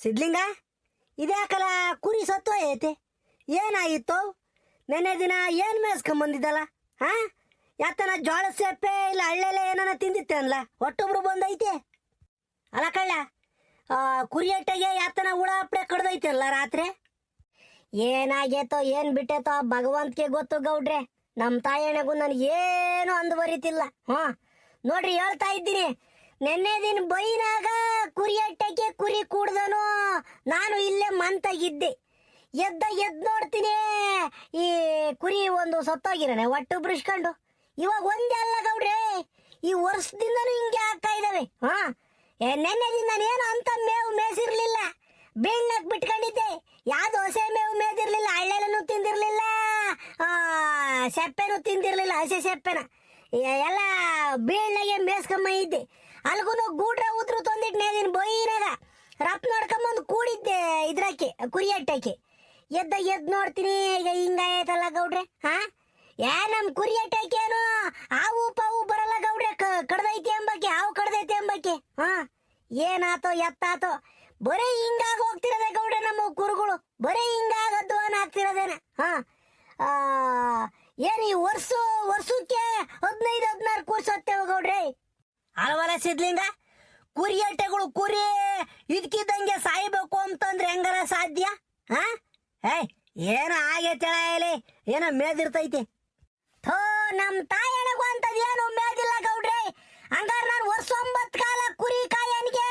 ಸಿದ್ಲಿಂಗ, ಇದ್ಯಾಕಲ್ಲ ಕುರಿ ಸತ್ತು ಐತೆ? ಏನಾಗಿತ್ತು? ನೆನ್ನೆ ದಿನ ಏನು ಮೇಸ್ಕೊಂಬಂದಿದ್ದಲ್ಲ? ಹಾ, ಯಾತನ ಜೋಳ ಸೆಪ್ಪೆ ಇಲ್ಲ ಹಳ್ಳೆಲೆ ಏನಾನ ತಿಂದಿತ್ತೆ ಅನ್ಲ? ಒಟ್ಟೊಬ್ರು ಬಂದೈತೆ ಅಲ್ಲ ಕಳ್ಳ. ಕುರಿ ಅಟ್ಟೆಗೆ ಯಾತನ ಹುಳ ಹಪ್ಪಡೆ ಕಡ್ದೈತೆ ಅಲ್ಲ ರಾತ್ರಿ? ಏನಾಗೇತೋ ಏನು ಬಿಟ್ಟೇತೋ ಭಗವಂತಗೆ ಗೊತ್ತು ಗೌಡ್ರೆ. ನಮ್ಮ ತಾಯಣೆಗೂ ನನಗೇನು ಅಂದು ಬರೀತಿಲ್ಲ. ನೋಡ್ರಿ, ಹೇಳ್ತಾ ಇದ್ದೀನಿ, ನೆನ್ನೆ ದಿನ ಬೈನಾಗ ಕುರಿ ಅಟ್ಟೆಗೆ ಕುರಿ ಕೂಡ್ದನು. ನಾನು ಇಲ್ಲೇ ಮಂತಾಗಿದ್ದೆ. ಎದ್ದು ನೋಡ್ತೀನಿ, ಈ ಕುರಿ ಒಂದು ಸತ್ತೋಗಿರನೆ ಒಟ್ಟು ಬ್ರಿಸ್ಕೊಂಡು. ಇವಾಗ ಒಂದೇ ಅಲ್ಲ ಗೌಡ್ರೆ, ಈ ವರ್ಷದಿಂದನೂ ಹಿಂಗೆ ಆಗ್ತಾ ಇದ್ದಾವೆ. ನೆನ್ನೆ ದಿನ ನಾನೇನು ಅಂತ ಮೇವು ಮೇಸಿರ್ಲಿಲ್ಲ, ಬೀಳ್ನಕ್ ಬಿಟ್ಕೊಂಡಿದ್ದೆ. ಯಾವ್ದು ಹೊಸ ಮೇವು ಮೇದಿರ್ಲಿಲ್ಲ, ಹಳ್ಳೆಲೂ ತಿಂದಿರ್ಲಿಲ್ಲ, ಸೆಪ್ಪೆನೂ ತಿಂದಿರ್ಲಿಲ್ಲ. ಹಸೆ ಸೆಪ್ಪೆನ ಎಲ್ಲ ಬೀಳ್ನಾಗೆ ಮೇಸ್ಕೊಂಬ ಇದ್ದೆ. ಅಲ್ಗೂ ಗೂಡ್ರ ಉದ್ರು ತಂದಿಟ್ಟು ನೇದಿನ ಬೈನಾಗ ರಪ್ ನೋಡ್ಕೊಂಬಂದು ಕೂಡಿದ್ದೆ ಇದ್ರಕ್ಕೆ ಕುರಿ ಅಟ್ಟಕ್ಕೆ. ಎದ್ದು ನೋಡ್ತೀನಿ, ಈಗ ಹಿಂಗಾಯ್ತಲ್ಲ ಗೌಡ್ರೆ. ನಮ್ಮ ಕುರಿ ಅಟ್ಟಕ್ಕೇನು ಹಾವು ಪಾವು ಬರಲ್ಲ ಗೌಡ್ರೆ, ಕಡ್ದೈತಿ ಎಂಬಕ್ಕೆ, ಹಾವು ಕಡ್ದೈತಿ ಎಂಬಕ್ಕೆ. ಏನಾತೋ ಎತ್ತಾತೋ ಬರೀ ಹಿಂಗಾಗಿ ಹೋಗ್ತಿರೋದೆ ಗೌಡ್ರೆ. ನಮ್ಮ ಕುರುಗಳು ಬರೀ ಹಿಂಗಾಗದ್ದು ಆಗ್ತಿರೋದೇನ. ಏನು ಈ ವರ್ಷಕ್ಕೆ 15-16 ಕುರಿ ಸತ್ತೇವ ಗೌಡ್ರೆ. ಅಲ್ವಲ್ಲ ಸಿದ್ಲಿಂಗ, ಕುರಿ ಅಟ್ಟೆಗಳು ಕುರಿ ಇದಕ್ಕಿದ್ದಂಗೆ ಸಾಯ್ಬೇಕು ಅಂತಂದ್ರೆ ಹೆಂಗಾರ ಸಾಧ್ಯ? ಏನೋ ಆಗೈತೆ ಹೇಳಿ, ಏನೋ ಮೇದಿರ್ತೈತಿ. ಥೋ, ನಮ್ಮ ತಾಯಣಗೂ ಅಂತದ್ ಏನು ಮೇದಿಲ್ಲ ಗೌಡ್ರೆ. ಹಂಗಾರ ನಾನು ವರ್ಷ 9 ಕಾಲ ಕುರಿ ಕಾಯನ್ಗೆ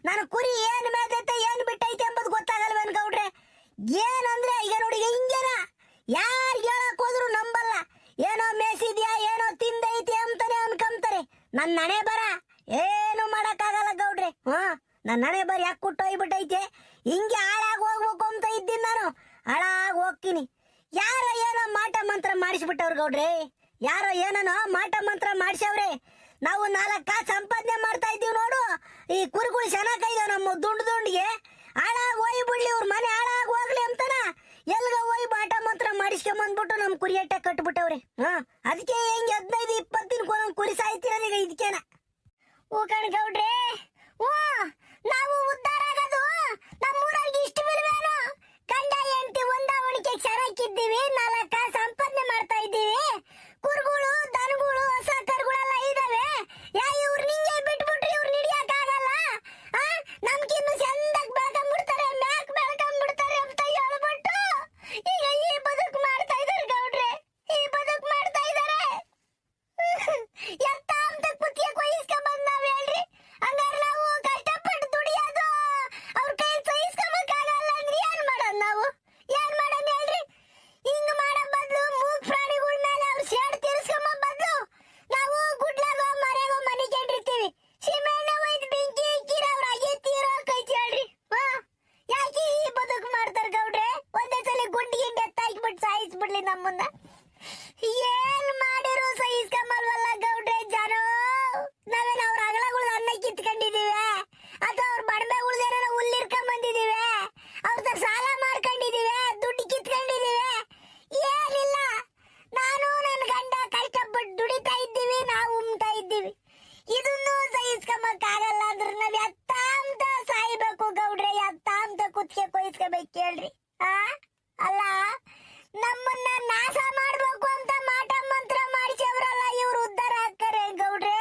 ನಾನು ಕುರಿ ಏನು ಮೇದೈತೆ ಏನು ಬಿಟ್ಟೈತೆ ಎಂಬುದು ಗೊತ್ತಾಗಲ್ವೇನು ಗೌಡ್ರೆ? ಏನಂದ್ರೆ ಈಗ ನೋಡಿ, ಹಿಂಗೇನ ಯಾರು ಹೇಳಕ್ ಹೋದ್ರು ನಂಬಲ್ಲ. ಏನೋ ಮೇಸಿದ್ಯಾ, ಏನೋ ತಿಂದೈತಿ ಅಂತಾನೆ ಅನ್ಕೊಂತಾರೆ. ನನ್ನ ಹಣೆ ಬರ ಏನು ಮಾಡಕ್ಕಾಗಲ್ಲ ಗೌಡ್ರೆ. ನನ್ನ ಹಣೆ ಬರ ಯಾಕೆ ಕುಟ್ಟೋಗ್ಬಿಟ್ಟೈತೆ. ಹಿಂಗೆ ಹಾಳಾಗಿ ಹೋಗ್ಬೇಕು ಅಂತ ಇದ್ದೀನಿ ನಾನು, ಹಾಳಾಗಿ ಹೋಗ್ತೀನಿ. ಯಾರೋ ಏನೋ ಮಾಟ ಮಂತ್ರ ಮಾಡಿಸ್ಬಿಟ್ಟವ್ರು ಗೌಡ್ರೆ, ಯಾರೋ ಏನೋ ಮಾಟ ಮಂತ್ರ ಮಾಡಿಸವ್ರೆ. ನಾವು 4 ಕಾಸು ಸಂಪಾದನೆ ಮಾಡ್ತಾ ಇದ್ದೀವಿ ನೋಡು. ಈ ಕುರಿಗಳು ಚೆನ್ನಾಗೈದ ನಮ್ಮ ದುಂಡಿಗೆ ಹಾಳಾಗಿ ಹೋಯ್ ಬಿಡ್ಲಿ, ಇವ್ರ ಮನೆ ಹಾಳಾಗಿ ಹೋಗ್ಲಿ ಅಂತನ ಎಲ್ಗ ಹೋಯ್ ಮಾಟ ಮಂತ್ರ ಮಾಡಿಸ್ಕೊಂಬಂದ್ಬಿಟ್ಟು ನಮ್ಮ ಕುರಿ ಅಟ್ಟೆ ಕಟ್ಬಿಟ್ಟವ್ರೆ. ಅದಕ್ಕೆ ಹೆಂಗೆ 15-20 ದಿನಕ್ಕೊಂದೊಂದು ಕುರಿ ಸಾಯ್ತಿರೋದೀಗ ಇದಕ್ಕೇನ. ಕಣ್ ಗೌಡ್ರೆ, ನಾವು ಉದ್ಧಾರ ಆಗೋದು ನಮ್ಮೂರಾಗಿ ಇಷ್ಟು ಬಿಲ್ವೇನು? ಗಂಡ ಹೆಂಡತಿ ಹೊಂದಾವಣಿಕೆ ಚೆನ್ನಾಗಿದ್ದೀವಿ, 4 ಕಾಸು ಸಂಪಾದನೆ ಮಾಡ್ತಾ ಇದ್ದೀವಿ. ಕುರುಗಳು, ದನಗಳು, ಹೊಸ ಕರುಗಳೆಲ್ಲ ಇದಾವೆ. ಇವ್ರು ನಿಂಗೆ ಬಿಟ್ಬಿಟ್ರಿ, ಇವ್ರು ಹಿಡಿಯಕ್ಕಾಗಲ್ಲ. ನಮ್ಗಿನ್ನು ಚಂದಾಗಿ ಬೆಳ್ಕೊಂಡ್ಬಿಡ್ತಾರೆ, ಮ್ಯಾಕ್ ಬೆಳ್ಕೊಂಡ್ಬಿಡ್ತಾರೆ ಅಂತ ಹೇಳ್ಬಿಟ್ಟು ಈಗ ಈ ಬದುಕು ಮಾಡ್ತಾ ಇದಾರೆ ಗೌಡ್ರೆ. ಈ ಬದುಕು ಮಾಡ್ತಾ ಇದಾರೆ. ಎತ್ತ ಅಂತ ಕುತ್ತಿಗೆ ಕೊಯ್ಸ್ಕೊಂಬಂದ್ ನಾವ್ ಹೇಳ್ರಿ. ಹಂಗಾರೆ ನಾವು ಕಷ್ಟಪಟ್ಟು ದುಡಿಯೋದು ಅವ್ರ ಕೈ ಸಹಿಸ್ಕೊಂಬಕ್ಕಾಗಲ್ಲ ಅಂದ್ರೆ ಏನ್ ಮಾಡೋದು ನಾವು? ಏನ್ ಮಾಡೋಣ ಹೇಳ್ರಿ? ಹಿಂಗ್ ಮಾಡೋ ಬದ್ಲು ಮೂಗ್ ಪ್ರಾಣಿಗಳ ಮೇಲೆ ಅವ್ರ ಸೇಡ್ ತೀರ್ಸ್ಕೊಂಬ ಬದ್ಲು ನಾವು ಗುಡ್ಲಾಗೋ ಮರೆಗೋ ಮನೆ ಕೆಟ್ಟಿರ್ತೀವಿ. ಸಿಮೆಣ್ಣೆ ಒಯ್ದು ಬೆಂಕಿ ಇಕ್ಕಿರ ಅವ್ರ ಹಾಗೆ ತೀರೋ ಕೈತಿ ಹೇಳ್ರಿ. ಯಾಕೆ ಈ ಬದುಕು ಮಾಡ್ತಾರ ಗೌಡ್ರೆ? ಒಂದೇ ಸಲ ಗುಂಡಿಗೆ ಎತ್ತಾಕ್ಬಿಟ್ಟು ಸಾಯಿಸ್ಬಿಡ್ಲಿ ನಮ್ಮನ್ನ. ಏನ್ ಮಾಡಿರು ಸಹಿಸ್ಕೊಂಬಲ್ವಲ್ಲ ಗೌಡ್ರೆ ಜನ. ನಾವೇನು ಅವ್ರ ಅಗಲಗಳು ಅನ್ನ ಕಿತ್ಕೊಂಡಿದೀವಿ, ಅಥವಾ ಅವ್ರ ಬಡಮೆಗಳ್ದೇನ ಹುಲ್ಲಿರ್ಕೊಂಡ್ ಬಂದಿದೀವಿ, ಅವ್ರ ಸಾಲ ಮಾಡ್ಕೊಂಡಿದೀವಿ, ದುಡ್ಡು ಕಿತ್ಕೊಂಡಿದೀವಿ? ಏನಿಲ್ಲ. ನಾನು ನನ್ನ ಗಂಡ ಕಷ್ಟಪಟ್ಟು ದುಡಿತಾ ಇದ್ದೀವಿ, ನಾವು ಉಮ್ತಾ ಇದ್ದೀವಿ. ಇದನ್ನು ಸಹಿಸ್ಕೊಂಬಕ್ಕಾಗಲ್ಲ ಅಂದ್ರೆ ನಾವ್ ಎತ್ತ ಅಂತ ಸಾಯ್ಬೇಕು ಗೌಡ್ರೆ. ಎತ್ತ ಅಂತ ಕುತ್ತಿಗೆ ಕೊಯ್ಸ್ಕೋಬೇಕು ಕೇಳ್ರಿ. ಅಲ್ಲ, ನಮ್ಮನ್ನ ನಾಶ ಮಾಡ್ಬೇಕು ಅಂತ ಮಾಟ ಮಂತ್ರ ಮಾಡಿಸವ್ರಲ್ಲ, ಇವ್ರು ಉದ್ಧಾರ ಹಾಕ್ತಾರೆ ಗೌಡ್ರೆ,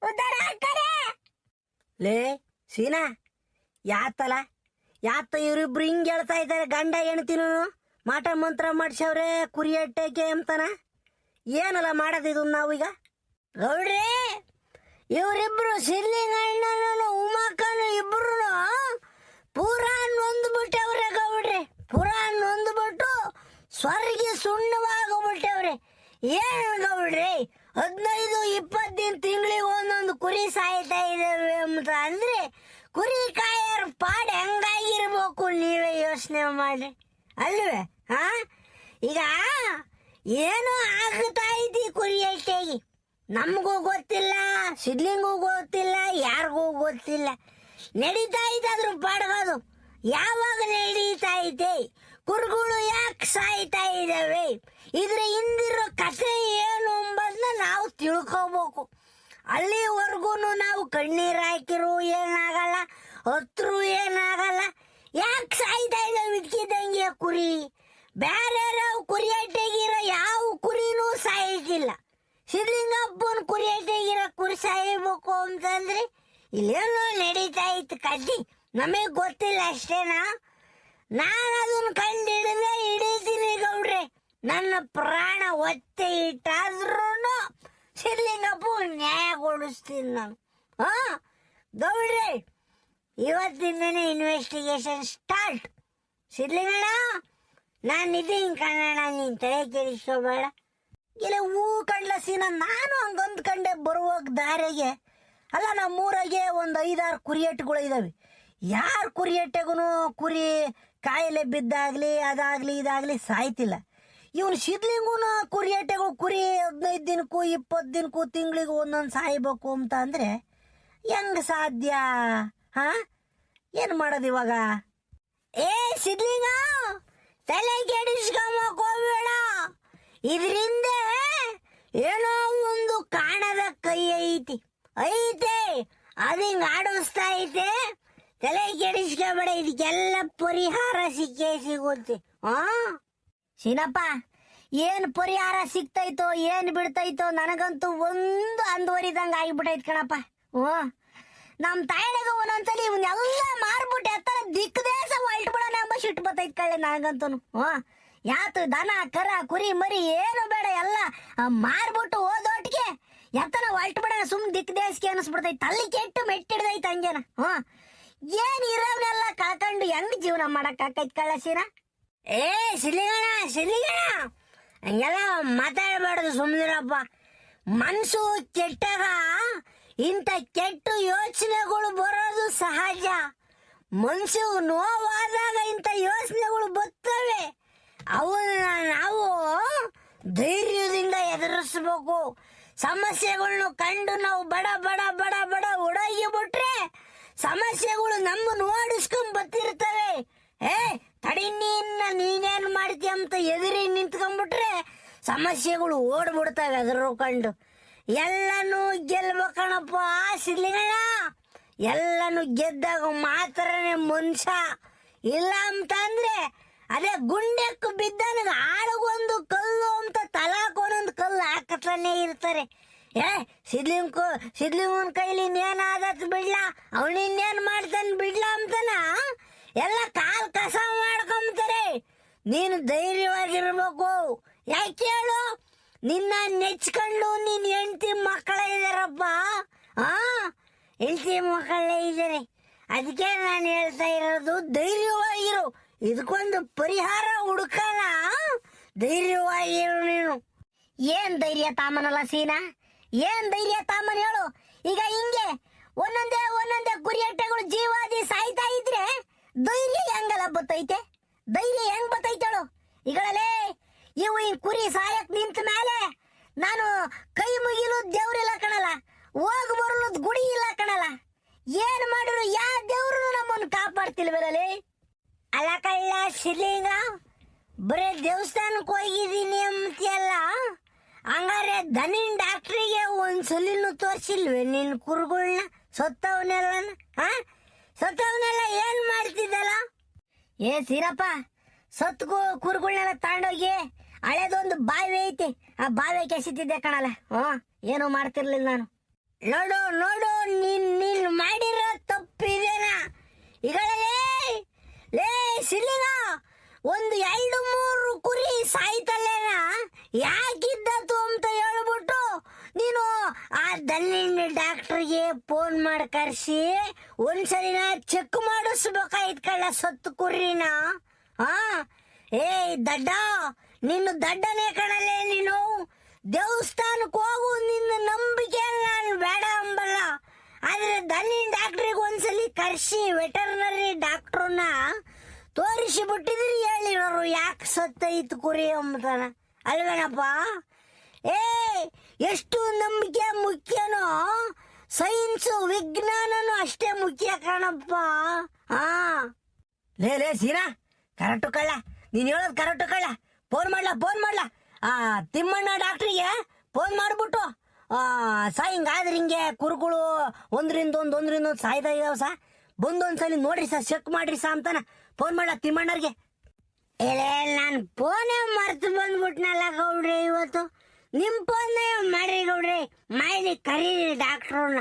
ಉದ್ಧಾರ ಹಾಕ್ತಾರೆ. ಲೇ ಸೀನಾ, ಯಾತ ಇವ್ರಿಬ್ರು ಹಿಂಗ್ ಹೇಳ್ತಾ ಇದ್ದಾರೆ? ಗಂಡ ಹೆಣ್ತಿನೂ ಮಾಟ ಮಂತ್ರ ಮಾಡಿಸವ್ರೆ ಕುರಿ ಅಟ್ಟೆಗೆ ಅಂತನ. ಏನಲ್ಲ ಮಾಡೋದಿದು ನಾವೀಗ ಗೌಡ್ರೆ? ಇವರಿಬ್ರು ಸಿದ್ಲಿಂಗಣ್ಣನು ಉಮಾಕನು ಇಬ್ರು ಪೂರಾ ನೊಂದ್ಬಿಟ್ಟವ್ರೆ ಗೌಡ್ರೆ. ಪೂರಾ ನೊಂದ್ಬಿಟ್ಟು ಸ್ವರ್ಗಿ ಸುಣ್ಣವಾಗ್ಬಿಟ್ಟವ್ರೆ. ಏನು ಗೌಡ್ರೆ, 15-20 ದಿನ ತಿಂಗಳಿಗೆ ಒಂದೊಂದು ಕುರಿ ಸಾಯ್ತಾ ಇದಾವೆ ಅಂತ ಅಂದ್ರೆ ಕುರಿ ಕಾಯರ್ ಪಾಡ್ ಹೆಂಗಾಗಿರ್ಬೇಕು ನೀವೇ ಯೋಚನೆ ಮಾಡ್ರಿ ಅಲ್ವೇ? ಈಗ ಏನೋ ಆಗ್ತಾ ಐತಿ ಕುರಿ ಅಟ್ಟೆಗೆ. ನಮಗೂ ಗೊತ್ತಿಲ್ಲ, ಸಿದ್ಲಿಂಗೂ ಗೊತ್ತಿಲ್ಲ, ಯಾರಿಗೂ ಗೊತ್ತಿಲ್ಲ. ನಡೀತಾ ಇದ್ದಾದ್ರು ಪಾಡ್ಗೋದು ಯಾವಾಗ ನಡೀತಾ ಐತೆ? ಕುರುಗಳು ಯಾಕೆ ಸಾಯ್ತಾ ಇದ್ದಾವೆ? ಇದ್ರ ಹಿಂದಿರೋ ಕಥೆ ಏನು ಎಂಬುದನ್ನ ನಾವು ತಿಳ್ಕೋಬೇಕು. ಅಲ್ಲಿವರೆಗೂ ನಾವು ಕಣ್ಣೀರು ಹಾಕಿರು ಏನಾಗಲ್ಲ, ಹತ್ರು ಏನಾಗಲ್ಲ. ಸಾಯ್ತಾ ಇದಾವೆ ಇದ್ಕಿದ್ದಂಗೆ ಕುರಿ. ಬೇರೆ ಕುರಿ ಅಟ್ಟೆಗಿರೋ ಯಾವ ಕುರಿನೂ ಸಾಯಿಸಿಲ್ಲ. ಸಿದ್ಲಿಂಗಪ್ಪನ ಕುರಿ ಅಟ್ಟೆಗಿರೋ ಕುರಿ ಸಾಯಬೇಕು ಅಂತಂದ್ರೆ ಇಲ್ಲೇನೋ ನಡೀತಾ ಇತ್ತು ಕಡ್ಡಿ. ನಮಗ್ ಗೊತ್ತಿಲ್ಲ ಅಷ್ಟೇನಾ. ನಾನು ಅದನ್ನ ಕಂಡು ಹಿಡಿತೀನಿ ಗೌಡ್ರೆ. ನನ್ನ ಪ್ರಾಣ ಒತ್ತೆ ಇಟ್ಟಾದ್ರೂ ಸಿದ್ಲಿಂಗಪ್ಪ ನ್ಯಾಯ ಕೊಡಿಸ್ತೀನಿ ನಾನು. ಹಾ ಗೌಡ್ರೆ, ಇವತ್ತಿಂದನೇ ಇನ್ವೆಸ್ಟಿಗೇಷನ್ ಸ್ಟಾರ್ಟ್. ಸಿದ್ಲಿಂಗಣ್ಣ, ನಾನು ಇದೀನಿ ಕಣಣ್ಣ, ನೀನ್ ತಲೆ ಕೆಡಿಸ್ಕೋಬೇಡ. ಇಲ್ಲ ಹೂ ಕಂಡ್ಲ ಸೀನ ನಾನು ಹಂಗಂದ್ಕಂಡೆ ಬರುವಾಗ ದಾರಿಗೆ. ಅಲ್ಲ, ನಮ್ಮೂರಾಗೆ ಒಂದು 5-6 ಕುರಿಯಟ್ಟೆಗಳು ಇದಾವೆ. ಯಾರ ಕುರಿಯಟ್ಟೆಗೂ ಕುರಿ ಕಾಯಿಲೆ ಬಿದ್ದಾಗ್ಲಿ ಅದಾಗ್ಲಿ ಇದಾಗ್ಲಿ ಸಾಯ್ತಿಲ್ಲ. ಇವನು ಸಿದ್ಲಿಂಗುನು ಕುರಿಯಟ್ಟೆಗಳು ಕುರಿ 15 ದಿನಕ್ಕೂ 20 ದಿನಕ್ಕೂ ತಿಂಗಳಿಗೆ ಒಂದೊಂದು ಸಾಯ್ಬೇಕು ಅಂತ ಅಂದ್ರೆ ಹೆಂಗ್ ಸಾಧ್ಯ? ಹಾ, ಏನ್ ಮಾಡೋದು ಇವಾಗ? ಏ ಸಿದ್ಲಿಂಗ, ತಲೆ ಕೆಡಿಸ್ಕೊಂಬಕ್ ಹೋಗ್ಬೇಡ. ಇದರಿಂದ ಏನೋ ಒಂದು ಕಾಣದ ಕೈ ಐತೆ ಅದು ಹಿಂಗ ಆಡಿಸ್ತಾ ಐತೆ. ತಲೆ ಕೆಡಿಸ್ಕೋಬೇಡ, ಇದಕ್ಕೆಲ್ಲ ಪರಿಹಾರ ಸಿಕ್ಕೇ ಸಿಗುತ್ತೆ. ಹಾ ಶೀನಪ್ಪ, ಏನ್ ಪರಿಹಾರ ಸಿಗ್ತೈತೋ ಏನ್ ಬಿಡ್ತೈತೋ ನನಗಂತೂ ಒಂದು ಅಂದುವರಿದಂಗ ಆಗಿಬಿಟ್ಟೈತ್ ಕಣಪ್ಪ. ನಮ್ ತಾಯಿನಾಗ ಒಂದೊಂದ್ಸಲಿ ಇವನ್ನೆಲ್ಲ ಮಾರ್ಬಿಟ್ಟು ಎತ್ತರ ದಿಕ್ಕ ದೇಶ ಹೊಲ್ಟ್ ಬಿಡೋಣ ಎಂಬ ಸಿಟ್ಟು ಬರ್ತೈತ್ ಕಳ್ಳೆ ನನಗಂತೂ. ಯಾತು ದನ ಕರ ಕುರಿ ಮರಿ ಏನು ಬೇಡ, ಎಲ್ಲ ಮಾರ್ಬಿಟ್ಟು ಓದೋಟಿಗೆ ಎತ್ತನ ಹೊಲ್ಟ್ ಬಿಡೋಣ ಸುಮ್ ದಿಕ್ಕ ದೇಶಕ್ಕೆ ಅನಿಸ್ಬಿಡ್ತೈತಿ. ತಲ್ಲಿ ಕೆಟ್ಟು ಮೆಟ್ಟಿಡ್ದೈತೆ ಹಂಗೇನ. ಏನ್ ಇರೋವ್ನೆಲ್ಲ ಕಳ್ಕೊಂಡು ಹೆಂಗ್ ಜೀವನ ಮಾಡಕ್ ಆಕೈತ್ ಕಳ್ಳಸಿನ? ಏ ಸಿದ್ಲಿಗಣ ಹಂಗೆಲ್ಲ ಮಾತಾಡಬಾರ್ದು, ಸುಮ್ಮನಿರಪ್ಪ. ಮನ್ಸು ಕೆಟ್ಟಾಗ ಇಂಥ ಕೆಟ್ಟ ಯೋಚನೆಗಳು ಬರೋದು ಸಹಜ. ಮನ್ಸು ನೋವಾದಾಗ ಇಂಥ ಯೋಚನೆಗಳು ಬರ್ತವೆ. ಅವನ್ನ ನಾವು ಧೈರ್ಯದಿಂದ ಎದುರಿಸ್ಬೇಕು. ಸಮಸ್ಯೆಗಳನ್ನ ಕಂಡು ನಾವು ಬಡ ಬಡ ಬಡ ಬಡ ಒಡಗಿ ಬಿಟ್ರೆ ಸಮಸ್ಯೆಗಳು ನಮ್ಮನ್ನು ಓಡಿಸ್ಕೊಂಡ್ ಬರ್ತಿರ್ತವೆ. ತಡಿ ನೀನೇನ್ ಮಾಡ್ತೀಯ ಅಂತ ಎದುರಿ ನಿಂತ್ಕೊಂಡ್ಬಿಟ್ರೆ ಸಮಸ್ಯೆಗಳು ಓಡ್ಬಿಡ್ತವೆ ಅದ್ರ ಕಂಡು. ಎಲ್ಲನೂ ಗೆಲ್ಬೇಕಣಪ್ಪ ಸಿದ್ಲಿಂಗಣ್ಣ. ಎಲ್ಲನೂ ಗೆದ್ದಾಗ ಮಾತ್ರನೇ ಮನುಷ್ಯ. ಇಲ್ಲ ಅಂತ ಅಂದ್ರೆ ಅದೇ ಗುಂಡೆಕ್ಕು ಬಿದ್ದನಿಗೆ ಆಳಗೊಂದು ಕಲ್ಲು ಅಂತ ತಲಾಕೊಂದೊಂದು ಕಲ್ಲು ಹಾಕತಾನೆ ಇರ್ತಾರೆ. ಸಿದ್ಲಿಂಗನ ಕೈಲಿ ಇನ್ನೇನಾದತ್ ಬಿಡ್ಲ, ಅವನಿನ್ನೇನ್ ಮಾಡ್ತಾನೆ ಬಿಡ್ಲ ಅಂತನ ಎಲ್ಲ ಕಾಲ್ ಕಸ ಮಾಡ್ಕೊಂತಾರೆ. ನೀನು ಧೈರ್ಯವಾಗಿರ್ಬೇಕು. ಯಾಕೆ ಹೇಳು? ನಿನ್ನ ನೆಚ್ಕೊಂಡು ನೀನ್ ಹೆಂಡತಿ ಮಕ್ಕಳ ಇದಾರಪ್ಪ. ಹೆಂಡತಿ ಮಕ್ಕಳೇ ಇದ್ದಾರೆ. ಅದಕ್ಕೆ ನಾನು ಹೇಳ್ತಾ ಇರೋದು, ಧೈರ್ಯವಾಗಿರು. ಇದಕ್ಕೊಂದು ಪರಿಹಾರ ಹುಡುಕಲ್ಲ. ಧೈರ್ಯವಾಗಿರು ನೀನು. ಏನ್ ಧೈರ್ಯ ತಾಮನಲ್ಲ ಸೀನಾ, ಏನ್ ಧೈರ್ಯ ತಾಮನ ಹೇಳು? ಈಗ ಹಿಂಗೆ ಒಂದೊಂದೇ ಗುರಿಯಟ್ಟೆಗಳು ಜೀವಾದಿ ಸಾಯ್ತಾ ಇದ್ರೆ ಧೈರ್ಯ ಹೆಂಗಲ್ಲ ಬತ್ತೈತೆ? ಧೈರ್ಯ ಹೆಂಗ್ ಬತ್ತೈತೆ ಹೇಳು? ಈಗಳೇ ಇವು ಹಿಂಗ್ ಕುರಿ ಸಾಯಕ್ ನಿಂತ ಮೇಲೆ ನಾನು ಕೈ ಮುಗಿಲು ದೇವ್ರಿಲ್ಲ ಕಣಲ್ಲ, ಹೋಗಿ ಬರಲು ಗುಡಿ ಇಲ್ಲ ಕಣಲ್ಲ. ಏನ್ ಮಾಡಿದ್ರು ಯಾವ ದೇವ್ರು ನಮ್ಮನ್ನು ಕಾಪಾಡ್ತಿಲ್ವಲ್ಲೇ? ಅಲ್ಲ ಕಳ್ಳ ಸಿದ್ಲಿಂಗ, ಬರೇ ದೇವಸ್ಥಾನಕ್ಕೆ ಹೋಗಿದ್ದೀನಿ ಅಂತೀಯಲ್ಲ, ಹಂಗಾರೆ ದನಿನ್ ಡಾಕ್ಟ್ರಿಗೆ ಒಂದ್ಸಲಿನೂ ತೋರಿಸಿಲ್ವೇ ನಿನ್ ಕುರುಗಳನ್ನ? ಸತ್ತವನ್ನೆಲ್ಲ ಏನ್ ಮಾಡ್ತಿದ್ದಲ್ಲ? ಏ ಸೀರಪ್ಪ, ಸತ್ತು ಕುರುಗಳನ್ನೆಲ್ಲ ತಗೊಂಡೋಗಿ ಹಳೇದೊಂದು ಬಾವಿ ಐತಿ, ಆ ಬಾವಿ ಕೆಸಿತಿದ್ದೆ ಕಣಲ್ಲ. ಏನು ಮಾಡ್ತಿರ್ಲಿಲ್ಲ ನಾನು. ನೋಡು ನೀನ್ ಮಾಡಿರೋ ತಪ್ಪಿದೇನಾ? ಈಗಳೇ ಲೇ ಸಿದ್ಲಿಂಗ, ಒಂದು 2-3 ಕುರಿ ಸಾಯ್ತಲ್ಲೇನ, ಯಾಕಿದ್ದತು ಅಂತ ಹೇಳ್ಬಿಟ್ಟು ನೀನು ಆ ದಲ್ಲಿನ ಡಾಕ್ಟರ್ಗೆ ಫೋನ್ ಮಾಡಿ ಕರ್ಸಿ ಒಂದ್ಸಲಿನ ಚೆಕ್ ಮಾಡಿಸ್ಬೇಕಾಯ್ತು ಕಳ್ಳ ಸತ್ತು ಕುರಿನ. ದಡ್ಡ, ನಿನ್ನ ದಡ್ಡನೇ ಕಣಲೇ ನೀನು. ದೇವಸ್ಥಾನಕ್ಕೆ ಹೋಗು, ನಿನ್ನ ನಂಬಿಕೆ ನಾನು ಬೇಡ ಅಂಬಲ್ಲ. ಆದ್ರೆ ದಲ್ಲಿನ ಡಾಕ್ಟ್ರಿಗೆ ಒಂದ್ಸಲಿ ಕರ್ಸಿ ವೆಟರ್ನರಿ ಡಾಕ್ಟ್ರನ್ನ ತೋರಿಸಿ ಬಿಟ್ಟಿದ್ರಿ ಹೇಳಿರೋರು ಯಾಕೆ ಸತ್ತೈತು ಕುರಿ ಅಂಬತಾನ ಅಲ್ವೇನಪ್ಪ? ಎಷ್ಟು ನಂಬಿಕೆ ಮುಖ್ಯನೋ ಸೈನ್ಸು ವಿಜ್ಞಾನನು ಅಷ್ಟೇ ಮುಖ್ಯ ಕಣಪ್ಪ. ಲೇ ಸೀನಾ, ಕರೆಕ್ಟು ಕಳ್ಳ, ನೀನ್ ಹೇಳೋದು ಕರೆಕ್ಟು ಕಳ್ಳ. ಫೋನ್ ಮಾಡ್ಲಾ ಆ ತಿಮ್ಮಣ್ಣ ಡಾಕ್ಟ್ರಿಗೆ ಫೋನ್ ಮಾಡ್ಬಿಟ್ಟು ಹಿಂಗಾದ್ರೆ ಹಿಂಗೆ ಕುರುಗಳು ಒಂದ್ರಿಂದ ಒಂದು ಸಾಯ್ತಾ ಇದಾವ ಬಂದೊಂದ್ಸಲಿ ನೋಡ್ರಿ ಸರ್ ಚೆಕ್ ಮಾಡ್ರಿ ಸಾ ಅಂತಾನ ಫೋನ್ ಮಾಡ ತಿಮ್ಮಣ್ಣರ್ಗೆ. ನಾನು ಫೋನೇ ಮರ್ತು ಬಂದ್ಬಿಟ್ನಲ್ಲ ಗೌಡ್ರಿ ಇವತ್ತು. ನಿಮ್ ಫೋನ್ ಮಾಡ್ರಿ ಗೌಡ್ರಿ, ಮಾಡಿ ಕರೀರಿ ಡಾಕ್ಟ್ರನ್ನ.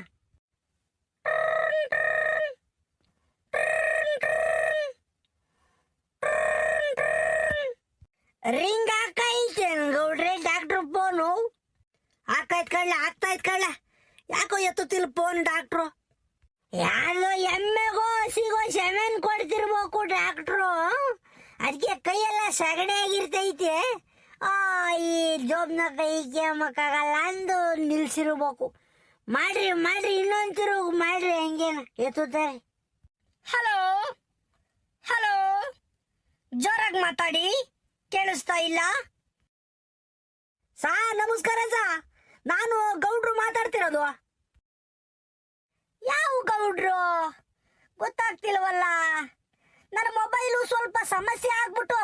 ರಿಂಗ್ ಹಾಕೈತೇನ್ ಗೌಡ್ರಿ ಡಾಕ್ಟ್ರ್ ಫೋನು? ಆಗ್ತಾಯ್ತ್ ಕಳ್ಳ ಯಾಕೋ ಎತ್ತುತ್ತಿಲ್ಲ ಫೋನ್ ಡಾಕ್ಟ್ರು. ಯಾರೋ ಎಮ್ಮೆಗೋ ಹಸಿಗೋ ಸೆಮೆನ್ ಕೊಡ್ತಿರ್ಬೇಕು ಡಾಕ್ಟ್ರು, ಅದಕ್ಕೆ ಕೈಯೆಲ್ಲ ಸಗಣಿ ಆಗಿರ್ತೈತೆ. ಈ ಜೋಬ್ನ ಕೈಗೆ ಮಕ್ಕಾಗಲ್ಲ ಅಂದು ನಿಲ್ಸಿರ್ಬೇಕು. ಮಾಡ್ರಿ ಇನ್ನೊಂದು ತಿರುಗು ಮಾಡ್ರಿ, ಹಂಗೇನ ಎತ್ತುತ್ತಾರೆ. ಹಲೋ ಹಲೋ, ಜೋರಾಗಿ ಮಾತಾಡಿ, ಕೇಳಿಸ್ತಾ ಇಲ್ಲ. ಸಾ ನಮಸ್ಕಾರ ಸಾ, ನಾನು ಗೌಡ್ರು ಮಾತಾಡ್ತಿರೋದು. ಯಾವ ಗೌಡ್ರು ಗೊತ್ತಾಗ್ತಿಲ್ವಲ್ಲ. ನನ್ನ ಮೊಬೈಲು ಸ್ವಲ್ಪ ಸಮಸ್ಯೆ ಆಗ್ಬಿಟ್ಟು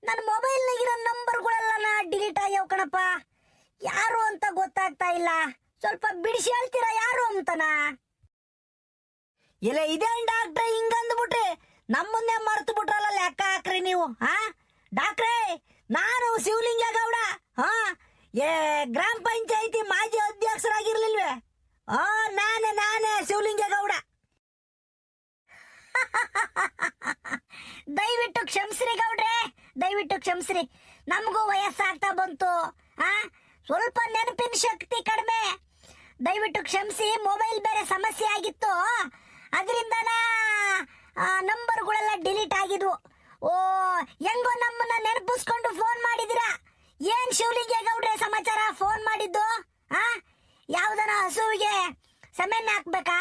ನನ್ನ ಮೊಬೈಲ್ನಾಗಿರೋ ನಂಬರ್ಗಳೆಲ್ಲ ಡಿಲೀಟ್ ಆಗ್ಯಾವ ಕಣಪ್ಪ. ಯಾರು ಅಂತ ಗೊತ್ತಾಗ್ತಾ ಇಲ್ಲ, ಸ್ವಲ್ಪ ಬಿಡಿಸಿ ಹೇಳ್ತೀರಾ ಯಾರು ಅಂತನ? ಇಲ್ಲ ಇದೇನ್ ಡಾಕ್ಟ್ರೆ ಹಿಂಗಂದ್ಬಿಟ್ರೆ ನಮ್ಮನ್ನೇ ಮರ್ತು ಬಿಟ್ರಲ್ಲ, ಲೆಕ್ಕ ಹಾಕ್ರಿ ನೀವು. ಡಾಕ್ಟ್ರೇ, ನಾನು ಶಿವಲಿಂಗೇಗೌಡ, ಗ್ರಾಮ ಪಂಚಾಯತಿ ಮಾಜಿ ಅಧ್ಯಕ್ಷರಾಗಿರ್ಲಿಲ್ವೇ? ನಾನೇ ಶಿವಲಿಂಗೇಗೌಡ. ದಯವಿಟ್ಟು ಕ್ಷಮಿಸ್ರಿ ಗೌಡ್ರೆ, ದಯವಿಟ್ಟು ಕ್ಷಮಿಸ್ರಿ. ನಮಗೂ ವಯಸ್ಸಾಗ್ತಾ ಬಂತು, ಸ್ವಲ್ಪ ನೆನಪಿನ ಶಕ್ತಿ ಕಡಿಮೆ. ದಯವಿಟ್ಟು ಕ್ಷಮಿಸಿ. ಮೊಬೈಲ್ ಬೇರೆ ಸಮಸ್ಯೆ ಆಗಿತ್ತು, ಅದರಿಂದನ ನಂಬರ್ಗಳೆಲ್ಲ ಡಿಲೀಟ್ ಆಗಿದ್ವು. ಹೆಂಗೋ ನಮ್ಮನ್ನ ನೆನಪಿಸ್ಕೊಂಡು ಫೋನ್ ಮಾಡಿದಿರಾ. ಏನ್ ಶಿವಲಿಂಗೇಗೌಡ್ರೆ ಸಮಾಚಾರ ಫೋನ್ ಮಾಡಿದ್ದು? ಯಾವ್ದನ ಹಸುವಿಗೆ ಸೆಮೆನ್ ಹಾಕ್ಬೇಕಾ,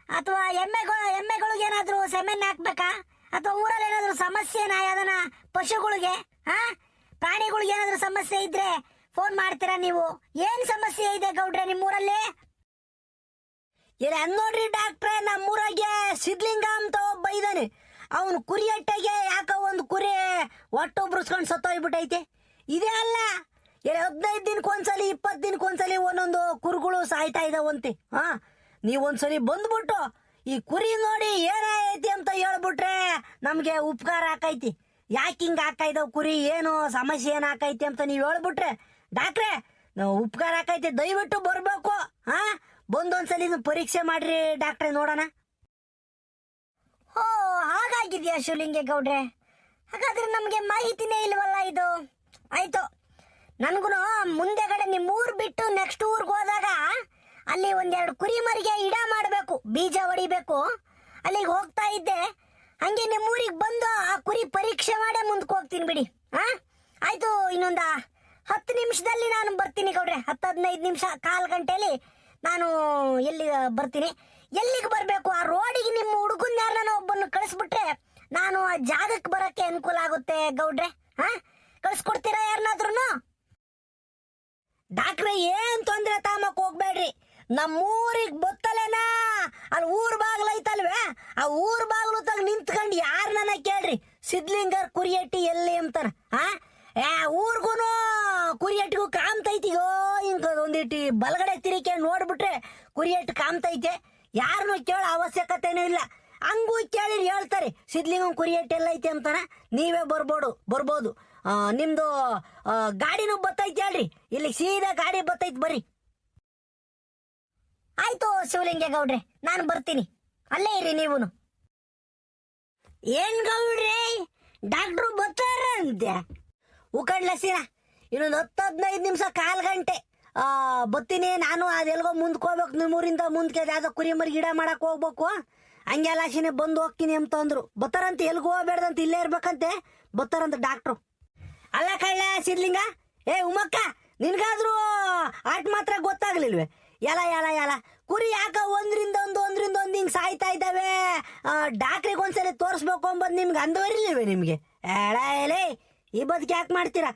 ಅಥವಾ ಎಮ್ಮೆಗಳಿಗೆ ಏನಾದ್ರು ಸೆಮೆನ್ ಹಾಕ್ಬೇಕಾ, ಅಥವಾ ಊರಲ್ಲಿ ಏನಾದ್ರು ಸಮಸ್ಯೆನಾ ಯಾವ್ದನ ಪಶುಗಳಿಗೆ, ಪ್ರಾಣಿಗಳಿಗೆ ಏನಾದ್ರು ಸಮಸ್ಯೆ ಇದ್ರೆ ಫೋನ್ ಮಾಡ್ತೀರಾ ನೀವು? ಏನ್ ಸಮಸ್ಯೆ ಇದೆ ಗೌಡ್ರೆ ನಿಮ್ಮೂರಲ್ಲಿ? ನೋಡ್ರಿ ಡಾಕ್ಟ್ರೆ, ನಮ್ಮೂರಾಗೆ ಸಿದ್ಲಿಂಗ ಅಂತ ಒಬ್ಬ ಇದ್ದಾನೆ. ಅವನು ಕುರಿ ಅಟ್ಟೆಗೆ ಯಾಕೋ ಒಂದು ಕುರಿ ಒಟ್ಟೊಬ್ರುಸ್ಕೊಂಡು ಸತ್ತೋಗ್ಬಿಟ್ಟೈತೆ. ಇದೇ ಅಲ್ಲ, 15 ದಿನಕ್ಕೊಂದ್ಸಲಿ 20 ದಿನಕ್ಕೊಂದ್ಸಲಿ ಒಂದೊಂದು ಕುರುಗಳು ಸಾಯ್ತಾ ಇದಾವಂತೆ. ನೀವೊಂದ್ಸಲಿ ಬಂದ್ಬಿಟ್ಟು ಈ ಕುರಿ ನೋಡಿ ಏನಾಯ್ತಿ ಅಂತ ಹೇಳ್ಬಿಟ್ರೆ ನಮ್ಗೆ ಉಪಕಾರ ಆಕೈತಿ. ಯಾಕೆ ಹಿಂಗ ಆಗ್ತಾ ಇದಾವ್ ಕುರಿ, ಏನು ಸಮಸ್ಯೆ ಏನ್ ಆಕೈತಿ ಅಂತ ನೀವ್ ಹೇಳ್ಬಿಟ್ರೆ ಡಾಕ್ಟ್ರೆ ನಾವು ಉಪಕಾರ ಆಕೈತಿ. ದಯವಿಟ್ಟು ಬರ್ಬೇಕು. ಬಂದೊಂದ್ಸಲಿ ಪರೀಕ್ಷೆ ಮಾಡ್ರಿ ಡಾಕ್ಟ್ರೆ, ನೋಡೋಣ. ಹಾಗಾಗಿದ್ಯಾ ಶಿವಲಿಂಗೇಗೌಡ್ರೆ? ಹಾಗಾದ್ರೆ ನಮ್ಗೆ ಮಾಹಿತಿನೇ ಇಲ್ವಲ್ಲ ಇದು. ಆಯ್ತು, ನನ್ಗೂ ಮುಂದೆಗಡೆ ನಿಮ್ಮೂರ್ ಬಿಟ್ಟು ನೆಕ್ಸ್ಟ್ ಊರ್ಗೆ ಹೋದಾಗ ಅಲ್ಲಿ ಒಂದೆರಡು ಕುರಿ ಮರಿಗೆ ಇಡ ಮಾಡಬೇಕು, ಬೀಜ ಹೊಡಿಬೇಕು. ಅಲ್ಲಿಗೆ ಹೋಗ್ತಾ ಇದ್ದೆ, ಹಂಗೆ ನಿಮ್ಮೂರಿಗೆ ಬಂದು ಆ ಕುರಿ ಪರೀಕ್ಷೆ ಮಾಡೇ ಮುಂದಕ್ಕೆ ಹೋಗ್ತೀನಿ ಬಿಡಿ. ಆಯ್ತು, ಇನ್ನೊಂದು 10 ನಿಮಿಷದಲ್ಲಿ ನಾನು ಬರ್ತೀನಿ ಗೌಡ್ರೆ. 10-15 ನಿಮಿಷ, 1/4 ಗಂಟೆಯಲ್ಲಿ ನಾನು ಎಲ್ಲಿಗೆ ಬರ್ತೀನಿ. ಎಲ್ಲಿಗೆ ಬರಬೇಕು? ಆ ರೋಡಿಗೆ ನಿಮ್ಮ ಹುಡುಗನ ಯಾರನ್ನ ಒಬ್ಬನ್ನು ಕಳಿಸ್ಬಿಟ್ರೆ ನಾನು ಆ ಜಾಗಕ್ಕೆ ಬರಕ್ಕೆ ಅನುಕೂಲ ಆಗುತ್ತೆ ಗೌಡ್ರೆ. ಕಳಿಸ್ಕೊಡ್ತೀರಾ ಯಾರನ್ನಾದ್ರೂ? ಡಾಕ್ಟ್ರೆ, ಏನ್ ತೊಂದ್ರೆ ತಾಮಕ್ ಹೋಗ್ಬೇಡ್ರಿ. ನಮ್ಮೂರಿಗೆ ಬತ್ತಲೇನಾ ಅಲ್ಲಿ ಊರ್ ಬಾಗ್ಲ ಐತಲ್ವೇ, ಆ ಊರ್ ಬಾಗ್ಲು ತಗ ನಿಂತ್ಕೊಂಡು ಯಾರನ್ನ ಕೇಳ್ರಿ ಸಿದ್ಲಿಂಗರ್ ಕುರಿಯಟ್ಟಿ ಎಲ್ಲಿ ಅಂತಾರ. ಊರ್ಗುನು ಕುರಿಯಟ್ಟಿಗೂ ಕಾಮ್ತೈತಿಗೋ. ಹಿಂಗ ಒಂದಿಟ್ಟು ಬಲಗಡೆ ತಿರಿಕೆ ನೋಡ್ಬಿಟ್ರೆ ಕುರಿಯಟ್ಟು ಕಾಮ್ತೈತೆ. ಯಾರನ್ನು ಕೇಳೋ ಅವಶ್ಯಕತೆನೂ ಇಲ್ಲ. ಹಂಗೂ ಕೇಳಿ ಹೇಳ್ತಾರೆ ಸಿದ್ಲಿಂಗನ್ ಕುರಿಯಟ್ಟು ಎಲ್ಲ ಐತೆ ಅಂತಾನ. ನೀವೇ ಬರ್ಬೋದು. ನಿಮ್ದು ಗಾಡಿನೂ ಬತ್ತೈತಿ ಹೇಳ್ರಿ, ಇಲ್ಲಿ ಸೀದಾ ಗಾಡಿ ಬತ್ತೈತಿ, ಬರ್ರಿ. ಆಯ್ತು ಶಿವಲಿಂಗೇಗೌಡ್ರೆ, ನಾನು ಬರ್ತೀನಿ, ಅಲ್ಲೇ ಇರಿ ನೀವುನು. ಏನ್ ಗೌಡ್ರೆ, ಡಾಕ್ಟ್ರು ಬರ್ತಾರಂತೆ? ಉಕಂಡ್ಲಸಿನ ಇನ್ನೊಂದು 10-15 ನಿಮಿಷ, 1/4 ಗಂಟೆ ಬತ್ತೀನಿ ನಾನು. ಅದೆಲ್ಗೋ ಮುಂದಕ್ಕೆ ಹೋಗ್ಬೇಕು, ನಿಮ್ಮೂರಿಂದ ಮುಂದಕ್ಕೆ ಯಾವ್ದೋ ಕುರಿ ಮರಿ ಗಿಡ ಮಾಡಕ್ ಹೋಗ್ಬೇಕು. ಹಂಗೆಲ್ಲ ಬಂದು ಹೋಗ್ತೀನಿ ಅಂತ ಅಂದ್ರು. ಬತ್ತಾರಂತ, ಎಲ್ಗೂ ಹೋಗ್ಬೇಡ್ದಂತ, ಇಲ್ಲೇ ಇರ್ಬೇಕಂತೆ. ಬತ್ತಾರಂತ ಡಾಕ್ಟ್ರು. ಅಲ್ಲ ಕಳ್ಳ ಸಿದ್ಲಿಂಗ, ಉಮಕ್ಕ, ನಿನ್ಗಾದ್ರೂ ಆಟ ಮಾತ್ರ ಗೊತ್ತಾಗ್ಲಿಲ್ವೇ? ಎಲ್ಲ ಕುರಿ ಯಾಕ ಒಂದ್ರಿಂದ ಒಂದು ಹಿಂಗ್ ಸಾಯ್ತಾ ಇದ್ದಾವೆ, ಡಾಕ್ಟ್ರಿಗೆ ಒಂದ್ಸರಿ ತೋರಿಸ್ಬೇಕು ಅಂಬದ್ ನಿಮ್ಗೆ ಅಂದವರಿಲ್ವೇ? ನಿಮ್ಗೆ ಎಳೆ ಈ ಬದುಕು ಯಾಕೆ ಮಾಡ್ತೀರಾ?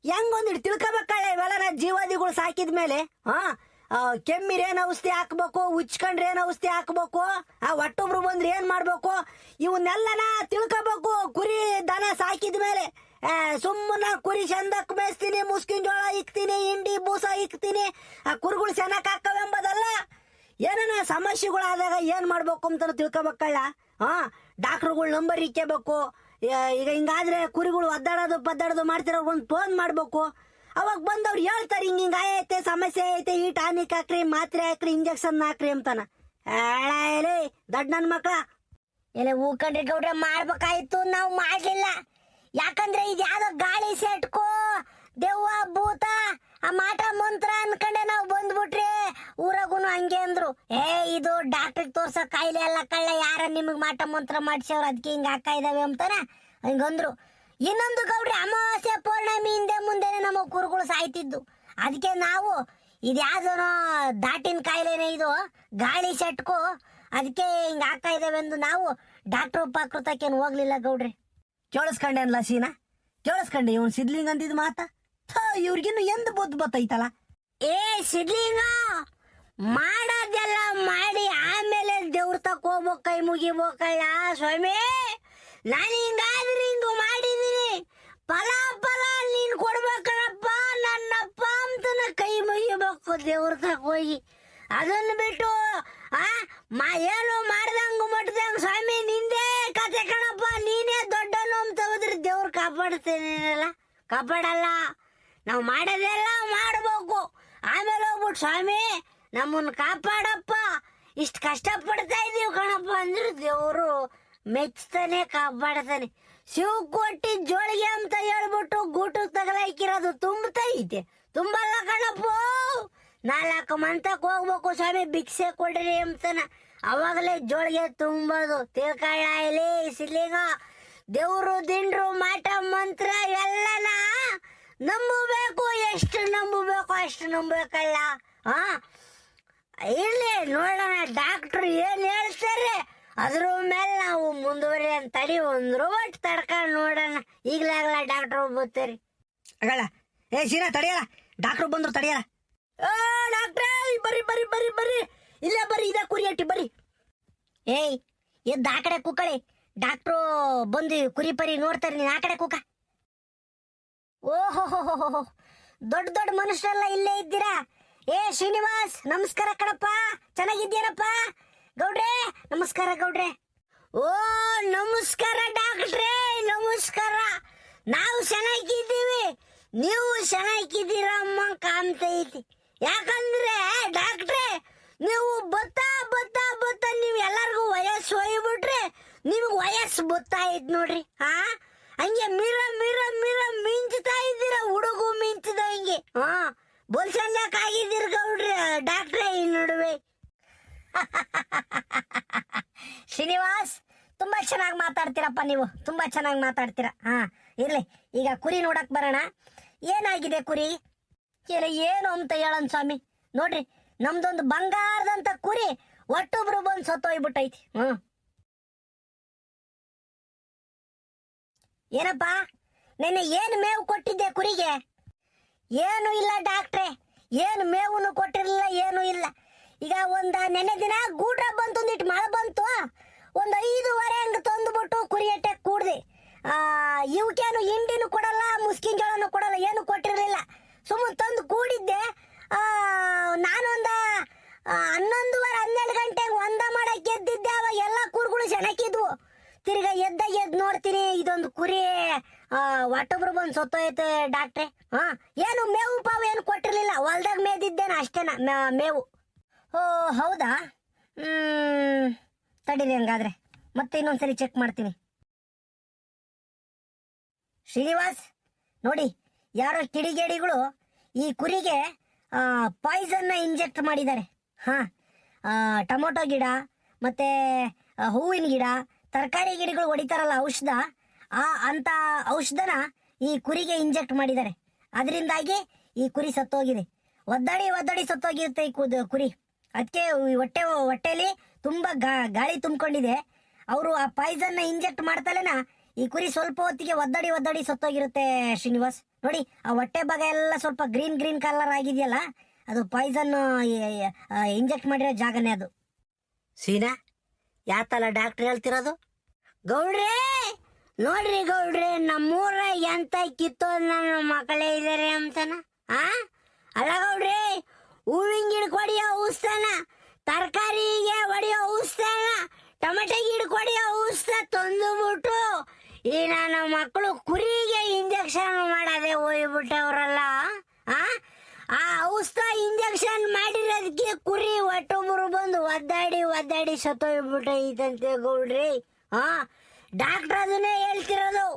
ಹೆಂಗೊಂದಿಟ್ಟು ತಿಳ್ಕೊಬೇಕಲ್ಲ ಇವೆಲ್ಲ. ಜೀವಾದಿಗಳು ಸಾಕಿದ ಮೇಲೆ ಕೆಮ್ಮಿರ್ ಏನ್ ಔಷಧಿ ಹಾಕ್ಬೇಕು, ಉಚ್ಕೊಂಡ್ರೆ ಏನ್ ಔಷಧಿ ಹಾಕ್ಬೇಕು, ಒಟ್ಟೊಬ್ರು ಬಂದ್ರೆ ಏನ್ ಮಾಡ್ಬೇಕು, ಇವನ್ನೆಲ್ಲನ ತಿಳ್ಕೊಬೇಕು. ಕುರಿ ದನ ಸಾಕಿದ ಮೇಲೆ ಸುಮ್ಮನ ಕುರಿ ಚಂದಕ್ ಮೇಯಿಸ್ತೀನಿ, ಮುಸ್ಕಿನ ಜೋಳ ಇಕ್ತೀನಿ, ಹಿಂಡಿ ಬೂಸ ಇಕ್ತೀನಿ, ಆ ಕುರಿಗಳು ಚೆನ್ನಾಗ್ ಹಾಕವೆಂಬುದಲ್ಲ. ಏನೇನ ಸಮಸ್ಯೆಗಳಾದಾಗ ಏನ್ ಮಾಡ್ಬೇಕು ಅಂತ ತಿಳ್ಕೊಬೇಕಲ್ಲ. ಡಾಕ್ಟರ್ಗಳ ನಂಬರ್ ಇಕ್ಕಬೇಕು. ಈಗ ಹಿಂಗಾದ್ರೆ ಕುರಿಗಳು ಒದ್ದಾಡೋದು ಪದ್ದಾಡೋದು ಮಾಡ್ತಿರೋ ಒಂದು ಫೋನ್ ಮಾಡ್ಬೇಕು. ಅವಾಗ ಬಂದವ್ರು ಹೇಳ್ತಾರೆ ಹಿಂಗ ಐತೆ ಸಮಸ್ಯೆ ಐತೆ, ಈ ಟಾನಿಕ್ ಹಾಕ್ರಿ, ಮಾತ್ರೆ ಹಾಕ್ರಿ, ಇಂಜೆಕ್ಷನ್ ಹಾಕ್ರಿ ಅಂತಾನ. ಹೇಳಿ ದೊಡ್ಡ ನನ್ ಮಕ್ಳ ಎಲ್ಲ ಹೂಕಂಡ್ರಿ ಗೌಡ್ರೆ, ಮಾಡ್ಬೇಕಾಯ್ತು, ನಾವು ಮಾಡ್ಲಿಲ್ಲ. ಯಾಕಂದ್ರೆ ಇದು ಯಾವ್ದೋ ಗಾಳಿ ಸೆಟ್ಕೋ ದೆವ್ವ ಭೂತ ಆ ಮಾಟ ಮಂತ್ರ ಅನ್ಕಂಡೆ ನಾವು ಬಂದ್ಬಿಟ್ರಿ. ಊರಾಗುನು ಹಂಗೆ ಅಂದ್ರು, ಇದು ಡಾಕ್ಟರ್ ತೋರ್ಸೋ ಕಾಯಿಲೆ ಎಲ್ಲ ಕಳ್ಳ, ಯಾರ ನಿಮಗ್ ಮಾಟ ಮಂತ್ರ ಮಾಡಿಸವ್ರು, ಅದಕ್ಕೆ ಹಿಂಗ ಹಾಕ ಇದಾವೆ ಅಂತಾನ ಹಂಗಂದ್ರು. ಇನ್ನೊಂದು ಗೌಡ್ರಿ, ಅಮಾವಾಸ್ಯೆ ಪೌರ್ಣಮಿ ಹಿಂದೆ ಮುಂದೆನೆ ನಮ್ಮ ಕುರುಗಳು ಸಾಯ್ತಿದ್ದು. ಅದಕ್ಕೆ ನಾವು ಇದ್ಯಾವ್ದನೋ ದಾಟಿನ ಕಾಯಿಲೆನೇ ಇದು, ಗಾಳಿ ಸೆಟ್ಕೋ, ಅದಕ್ಕೆ ಹಿಂಗ ಹಾಕ ಇದಾವೆ ಎಂದು ನಾವು ಡಾಕ್ಟರ್ ಉಪಕೃತಕ್ಕೇನು ಹೋಗ್ಲಿಲ್ಲ ಗೌಡ್ರಿ. ಕೇಳಿಸ್ಕೊಂಡೆ ಅನ್ಲ ಸೀನಾ, ಕೇಳಿಸ್ಕೊಂಡೆ ಇವನ್ ಸಿದ್ಲಿಂಗ್ ಅಂದಿದ್ ಮಾತ. ಇವ್ರಿಗಿನ್ನು ಎಂದ್ ಬುದ್ಧ ಬತ್ತೈತಲ್ಲ. ಸಿದ್ಲಿಂಗ ಮಾಡೋದೆಲ್ಲ ಮಾಡಿ ಆಮೇಲೆ ದೇವ್ರ ತಕ್ಕ ಹೋಗ್ಬೇಕು, ಕೈ ಮುಗಿಬೇಕಲ್ಲ ಸ್ವಾಮಿ. ನಾನು ಹಿಂಗಾದ್ರೆ ಹಿಂಗ ಮಾಡಿದೀನಿ, ಫಲ ನೀನ್ ಕೊಡ್ಬೇಕಣಪ್ಪ ನನ್ನಪ್ಪ ಅಂತನ ಕೈ ಮುಗಿಬೇಕು ದೇವ್ರ ತಕ್ಕ ಹೋಗಿ. ಅದನ್ನ ಬಿಟ್ಟು ಏನು ಮಾಡ್ದಂಗ ಮಟ್ದಂಗ ಸ್ವಾಮಿ ನಿಂದೇ ಕತೆ ಕಣಪ್ಪ, ನೀನೇ ದೊಡ್ಡನು ಅಂತ ಹೋದ್ರೆ ದೇವ್ರು ಕಾಪಾಡ್ತೇನಲ್ಲ, ಕಾಪಾಡಲ್ಲ. ನಾವು ಮಾಡೋದೆಲ್ಲ ಮಾಡ್ಬೇಕು, ಆಮೇಲೆ ಹೋಗ್ಬಿಟ್ಟು ಸ್ವಾಮಿ ನಮ್ಮನ್ನ ಕಾಪಾಡಪ್ಪ, ಇಷ್ಟು ಕಷ್ಟಪಡ್ತಾ ಇದೀವಿ ಕಣಪ್ಪ ಅಂದ್ರೆ ದೇವರು ಮೆಚ್ತಾನೆ, ಕಾಪಾಡ್ತಾನೆ. ಶಿವ ಕೊಟ್ಟಿ ಜೋಳಿಗೆ ಅಂತ ಹೇಳ್ಬಿಟ್ಟು ಗೂಟು ತಗಲಾಕಿರೋದು ತುಂಬತೈತೆ, ತುಂಬಲ್ಲ ಕಣಪ್ಪ. 4 ಮಂತಕ್ಕೆ ಹೋಗ್ಬೇಕು ಸ್ವಾಮಿ ಭಿಕ್ಷೆ ಕೊಡ್ರಿ ಅಂತಾನ, ಅವಾಗಲೇ ಜೋಳಿಗೆ ತುಂಬೋದು. ತಿಳ್ಕೊಳ್ಳ ಇಲ್ಲಿ ಸಿಲಿಂಗ, ದೇವ್ರು ದಿಂಡ್ರು ಮಾಟ ಮಂತ್ರ ಎಲ್ಲನ ನಂಬಬೇಕು, ಎಷ್ಟು ನಂಬಬೇಕು ಅಷ್ಟು ನಂಬಬೇಕಲ್ಲ. ಇಲ್ಲಿ ನೋಡೋಣ ಡಾಕ್ಟ್ರು ಏನ್ ಹೇಳ್ತಾರೆ ಅದ್ರ ಮೇಲೆ ನಾವು ಮುಂದುವರಿ ಅಂತ ತಡಿ, ಒಂದು ರೋಟ್ ತಡ್ಕೊಂಡು ನೋಡೋಣ. ಈಗಲಾಗಲ್ಲ ಡಾಕ್ಟ್ರು ಬರ್ತಾರೆ ಆಗಲ್ಲ. ಸೀನಾ ತಡಿಯಲ್ಲ, ಡಾಕ್ಟ್ರು ಬಂದ್ರು ತಡಿಯಲ್ಲ. ಡಾಕ್ಟ್ರೇ ಬರ್ರಿ ಬರ್ರಿ ಬರ್ರಿ ಬರ್ರಿ, ಇಲ್ಲೇ ಬರ್ರಿ, ಇದೇ ಕುರಿ ಅಟ್ಟಿ ಬರ್ರಿ. ಎದ್ದು ಆ ಕಡೆ ಕೂಕಳಿ, ಡಾಕ್ಟ್ರು ಬಂದು ಕುರಿ ಪರಿ ನೋಡ್ತಾರೆ, ನೀನ್ ಆ ಕಡೆ ಕೂಕ. ಓಹೋ ದೊಡ್ಡ ದೊಡ್ಡ ಮನುಷ್ಯರೆಲ್ಲ ಇಲ್ಲೇ ಇದ್ದೀರಾ. ಶ್ರೀನಿವಾಸ್ ನಮಸ್ಕಾರ ಕಣಪ್ಪ, ಚೆನ್ನಾಗಿದ್ದೀನಪ್ಪ. ಗೌಡ್ರೆ ನಮಸ್ಕಾರ ಗೌಡ್ರೆ. ನಮಸ್ಕಾರ ಡಾಕ್ಟ್ರೇ, ನಮಸ್ಕಾರ. ನಾವು ಚೆನ್ನಾಗಿದ್ದೀವಿ, ನೀವು ಚೆನ್ನಾಗಿದ್ದೀರಮ್ಮ ಕಾಣ್ತೈತಿ. ಯಾಕಂದ್ರೆ ಡಾಕ್ಟ್ರೇ ನೀವು ಬತ್ತಾ ಬತ್ತಾ ಬತ್ತಾ ನೀವು ಎಲ್ಲರಿಗೂ ವಯಸ್ಸು ಹೋಗ್ಬಿಟ್ರೆ ನಿಮ್ಗೆ ವಯಸ್ಸು ಗೊತ್ತಾಯ್ತು ನೋಡ್ರಿ. ಹಂಗೆ ಮಿರ ಮಿರ ಮಿರ ಮಿಂಚ್ತಾ ಇದ್ದೀರ, ಹುಡುಗು ಮಿಂಚದ ಹಿಂಗೆ. ಬೋಲ್ಸಂದಕ್ ಆಗಿದ್ದೀರ ಗೌಡ್ರಿ ಡಾಕ್ಟ್ರೇ ಈ ನಡುವೆ. ಶ್ರೀನಿವಾಸ್ ತುಂಬಾ ಚೆನ್ನಾಗಿ ಮಾತಾಡ್ತೀರಪ್ಪ, ನೀವು ತುಂಬಾ ಚೆನ್ನಾಗಿ ಮಾತಾಡ್ತೀರ. ಇರ್ಲಿ, ಈಗ ಕುರಿ ನೋಡಕ್ ಬರೋಣ. ಏನಾಗಿದೆ ಕುರಿ ಏನು ಅಂತ ಹೇಳನ್ ಸ್ವಾಮಿ. ನೋಡ್ರಿ ನಮ್ದೊಂದು ಬಂಗಾರದಂತ ಕುರಿ ಒಟ್ಟೊಬ್ರು ಬಂದು ಸತ್ತೋಗ್ಬಿಟ್ಟೈತಿ. ಏನಪ್ಪ ನೆನ್ನೆ ಏನು ಮೇವು ಕೊಟ್ಟಿದ್ದೆ ಕುರಿಗೆ? ಏನು ಇಲ್ಲ ಡಾಕ್ಟ್ರೆ, ಏನು ಮೇವನ್ನು ಕೊಟ್ಟಿರಲಿಲ್ಲ, ಏನು ಇಲ್ಲ. ಈಗ ನೆನ್ನೆ ದಿನ ಗೂಡ್ರ ಬಂತು, ಒಂದಿಟ್ಟು ಮಳೆ ಬಂತು, ಒಂದು 5:15 ಹಂಗೆ ತಂದುಬಿಟ್ಟು ಕುರಿ ಎಟ್ಟೆ ಕೂಡ್ದೆ. ಇವಕ್ಕೇನು ಹಿಂಡಿನೂ ಕೊಡಲ್ಲ, ಮುಸ್ಕಿನ ಜೋಳನೂ ಕೊಡಲ್ಲ, ಏನು ಕೊಟ್ಟಿರಲಿಲ್ಲ. ಸುಮ್ಮನೆ ತಂದು ಕೂಡಿದ್ದೆ. ನಾನೊಂದು 11:30-12 ಗಂಟೆಗೆ ಒಂದ ಮಾಡಕ್ಕೆ ಎದ್ದಿದ್ದೆ. ಅವಾಗ ಎಲ್ಲ ಕುರಿಗಳು ಸೆಣಕಿದ್ವು. ತಿರ್ಗಾ ಎದ್ದು ನೋಡ್ತೀನಿ, ಇದೊಂದು ಕುರಿ ಒಟ್ಟೊಬ್ರು ಬಂದು ಸತ್ತೋಯ್ತು ಡಾಕ್ಟ್ರೆ. ಏನು ಮೇವು ಪಾವು ಏನು ಕೊಟ್ಟಿರ್ಲಿಲ್ಲ, ಹೊಲ್ದಾಗ ಮೇದಿದ್ದೇನೆ ಅಷ್ಟೇನ ಮೇವು. ಹೌದಾ? ತಡೀರಿ ಹಂಗಾದ್ರೆ, ಮತ್ತೆ ಇನ್ನೊಂದ್ಸರಿ ಚೆಕ್ ಮಾಡ್ತೀನಿ. ಶ್ರೀನಿವಾಸ್ ನೋಡಿ, ಯಾರೋ ಕಿಡಿಗೇಡಿಗಳು ಈ ಕುರಿಗೆ ಪಾಯ್ಸನ್ನ ಇಂಜೆಕ್ಟ್ ಮಾಡಿದ್ದಾರೆ. ಟೊಮೊಟೊ ಗಿಡ ಮತ್ತೆ ಹೂವಿನ ಗಿಡ, ತರಕಾರಿ ಗಿಡಗಳು ಹೊಡಿತಾರಲ್ಲ ಔಷಧ, ಅಂತ ಔಷಧನ ಈ ಕುರಿಗೆ ಇಂಜೆಕ್ಟ್ ಮಾಡಿದ್ದಾರೆ. ಅದರಿಂದಾಗಿ ಈ ಕುರಿ ಸತ್ತೋಗಿದೆ. ಒದ್ದಾಡಿ ಸತ್ತೋಗಿರುತ್ತೆ ಈ ಕುರಿ. ಅದಕ್ಕೆ ಹೊಟ್ಟೆಲಿ ತುಂಬಾ ಗಾಳಿ ತುಂಬಿಕೊಂಡಿದೆ. ಅವರು ಆ ಪಾಯ್ಸನ್ನ ಇಂಜೆಕ್ಟ್ ಮಾಡ್ತಲೇನ ಈ ಕುರಿ ಸ್ವಲ್ಪ ಹೊತ್ತಿಗೆ ಒದ್ದಾಡಿ ಸತ್ತೋಗಿರುತ್ತೆ ಶ್ರೀನಿವಾಸ್. ನೋಡಿ ಆ ಹೊಟ್ಟೆ ಭಾಗ ಎಲ್ಲ ಸ್ವಲ್ಪ ಗ್ರೀನ್ ಕಲರ್ ಆಗಿದೆಯಲ್ಲ, ಅದು ಪಾಯ್ಸನ್ ಇಂಜೆಕ್ಟ್ ಮಾಡಿರೋ ಜಾಗನೇ ಅದು. ಸೀನಾ ಯಾತಲ್ಲ ಡಾಕ್ಟರ್ ಹೇಳ್ತಿರೋದು? ಗೌಡ್ರೆ ನೋಡ್ರಿ ಗೌಡ್ರೆ, ನಮ್ಮೂರ ಎಂತ ಕಿತ್ತೋ ನನ್ನ ಮಕ್ಕಳೇ ಇದಾರೆ ಅಂತನ. ಅಲ್ಲ ಗೌಡ್ರೆ, ಹೂವಿನ ಗಿಡ ಕೊಡಿಯ ಔಷಧನ ತರಕಾರಿಗೆ ಹೊಡೆಯೋ ಔಷಧ, ಟೊಮೆಟೊ ಗಿಡಕ್ಕೆ ಹೊಡೆಯೋ ಔಷಧ ತಂದುಬಿಟ್ಟು ಈ ನನ್ನ ಮಕ್ಕಳು ಕುರಿಗೆ ಇಂಜೆಕ್ಷನ್ ಮಾಡದೆ ಹೋಗ್ಬಿಟ್ಟವ್ರಲ್ಲ. ಆ ಔಷಧ ಇಂಜೆಕ್ಷನ್ ಮಾಡಿರೋದಕ್ಕೆ ಕುರಿ ಒಟ್ಟೊಬ್ಬರು ಬಂದು ಒದ್ದಾಡಿ ಸತ್ತೋಗ್ಬಿಟ್ಟೈತಂತೆ ಗೌಡ್ರಿ. ಡಾಕ್ಟರ್ ಅದನ್ನೇ ಹೇಳ್ತಿರೋದು.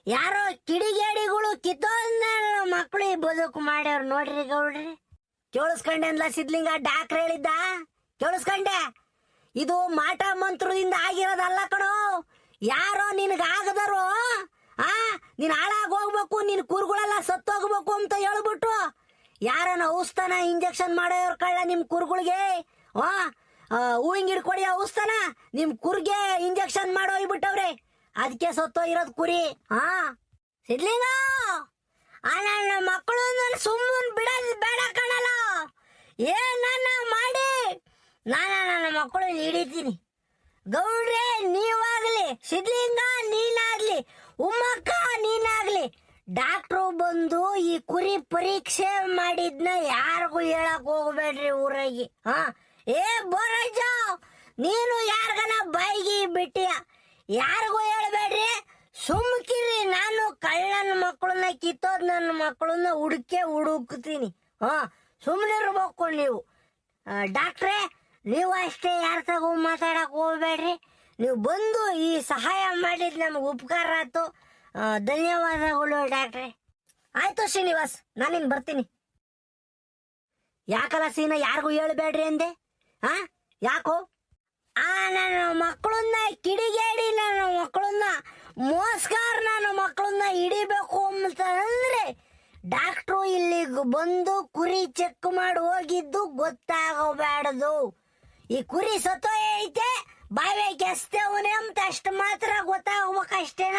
ಯಾರೋ ಕಿಡಿಗೇಡಿಗಳು ಕಿತ್ತೋದ್ನ ಮಕ್ಕಳು ಬದುಕು ಮಾಡ್ಯವ್ರು ನೋಡ್ರಿ ಗೌಡ್ರಿ. ಕೇಳಿಸ್ಕೊಂಡೆ ಅನ್ಲ ಸಿದ್ಲಿಂಗ, ಡಾಕ್ಟರ್ ಹೇಳಿದ್ದ ಕೇಳಿಸ್ಕೊಂಡೆ. ಇದು ಮಾಟ ಮಂತ್ರದಿಂದ ಆಗಿರೋದಲ್ಲ ಕಣೋ. ಯಾರೋ ನಿನಗಾಗದರು ನೀನ್ ಹಾಳಾಗಿ ಹೋಗ್ಬೇಕು, ನಿನ್ ಕುರುಗಳೆಲ್ಲ ಸತ್ತೋಗ್ಬೇಕು ಅಂತ ಹೇಳ್ಬಿಟ್ಟು ಯಾರನ್ನ ಔಷಧನ ಇಂಜೆಕ್ಷನ್ ಮಾಡೋರ್ ಕಳ್ಳ ನಿಮ್ ಕುರುಗಳಿಗೆ. ಹೂವಿನ ಗಿಡ ಕೊಡಿ ಔಷಧನ ನಿಮ್ ಕುರ್ಗೆ ಇಂಜೆಕ್ಷನ್ ಮಾಡೋಗ್ಬಿಟ್ಟವ್ರೆ. ಅದಕ್ಕೆ ಸತ್ತೋಗಿರೋದ್ ಕುರಿ. ಸಿದ್ಲಿಂಗ, ನನ್ನ ಮಕ್ಕಳು ಸುಮ್ಮನ್ ಬಿಡೋದ್ ಬೇಡ ಕಣಲ್ಲ. ಏನನ್ನ ಮಾಡಿ ನನ್ನ ಮಕ್ಕಳು ಹಿಡಿತೀನಿ ಗೌಡ್ರೆ. ನೀವಾಗ್ಲಿ, ಸಿದ್ಲಿಂಗ ನೀನಾಗ್ಲಿ, ಉಮ್ಮಕ್ಕ ನೀನಾಗ್ಲಿ, ಡಾಕ್ಟ್ರು ಬಂದು ಈ ಕುರಿ ಪರೀಕ್ಷೆ ಮಾಡಿದ್ನ ಯಾರಿಗೂ ಹೇಳಕ್ ಹೋಗ್ಬೇಡ್ರಿ ಊರಾಗಿ. ಏ ಬೋರಜ್ಜ, ನೀನು ಯಾರ್ಗನ ಬಾಯಿಗೆ ಬಿಟ್ಟಿಯ, ಯಾರಿಗೂ ಹೇಳ್ಬೇಡ್ರಿ, ಸುಮ್ಕಿರಿ. ನಾನು ಕಳ್ಳನ ಮಕ್ಕಳನ್ನ ಕಿತ್ತೋದ್ ನನ್ನ ಮಕ್ಕಳನ್ನ ಹುಡುಕ್ತೀನಿ. ಸುಮ್ಮನಿರ್ಬೇಕು ನೀವು. ಡಾಕ್ಟ್ರೇ, ನೀವು ಅಷ್ಟೇ ಯಾರ ತಗೋ ಮಾತಾಡಕ್ ಹೋಗ್ಬೇಡ್ರಿ. ನೀವು ಬಂದು ಈ ಸಹಾಯ ಮಾಡಿದ್ ನಮ್ಗೆ ಉಪಕಾರ ಆಯ್ತು. ಧನ್ಯವಾದಗಳು ಡಾಕ್ಟ್ರೆ. ಆಯ್ತು ಶ್ರೀನಿವಾಸ್, ನಾನಿನ್ ಬರ್ತೀನಿ. ಯಾಕಲ್ಲ ಸೀನಾ ಯಾರಿಗೂ ಹೇಳ್ಬೇಡ್ರಿ ಅಂದೆ? ಯಾಕೋ? ನನ್ನ ಮಕ್ಕಳನ್ನ ಕಿಡಿಗೇಡಿ, ನನ್ನ ಮಕ್ಕಳನ್ನ ಮೋಸ್ಗಾರ, ನನ್ನ ಮಕ್ಕಳನ್ನ ಹಿಡಿಬೇಕು ಅಂತ ಅಂದ್ರೆ ಡಾಕ್ಟ್ರು ಇಲ್ಲಿಗೆ ಬಂದು ಕುರಿ ಚೆಕ್ ಮಾಡಿ ಹೋಗಿದ್ದು ಗೊತ್ತಾಗಬೇಡದು. ಈ ಕುರಿ ಸತ್ತೋಯ್ತೆ, ಬಾವೆ ಕೆಸ್ತೇವನೆ ಅಂತ ಅಷ್ಟು ಮಾತ್ರ ಗೊತ್ತಾಗ್ಬೇಕಷ್ಟೇನ.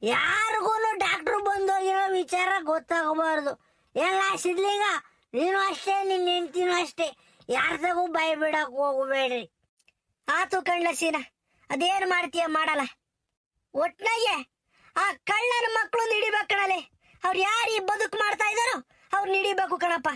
ಯಾರಿಗೂ ಡಾಕ್ಟ್ರು ಬಂದೋಗಿರೋ ವಿಚಾರ ಗೊತ್ತಾಗಬಾರ್ದು. ಎಲ್ಲ ಸಿದ್ಲಿಂಗ, ನೀನು ಅಷ್ಟೇ, ನಿನ್ನ ಹೆಂಡ್ತಿನೂ ಅಷ್ಟೇ, ಯಾರ್ದಾಗೂ ಬಾಯಿ ಬಿಡಕ್ ಹೋಗ್ಬೇಡ್ರಿ. ಆತು ಕಳ್ಳ ಸೀನಾ, ಅದೇನ್ ಮಾಡ್ತೀಯ ಮಾಡಲ್ಲ. ಒಟ್ನಾಗೆ ಆ ಕಳ್ಳನ ಮಕ್ಕಳು ಹಿಡಿಬೇಕು ಕಣಲೆ. ಅವ್ರು ಯಾರು ಈ ಬದುಕು ಮಾಡ್ತಾ ಇದಾರೋ ಅವ್ರು ಹಿಡಿಬೇಕು ಕಣಪ್ಪ.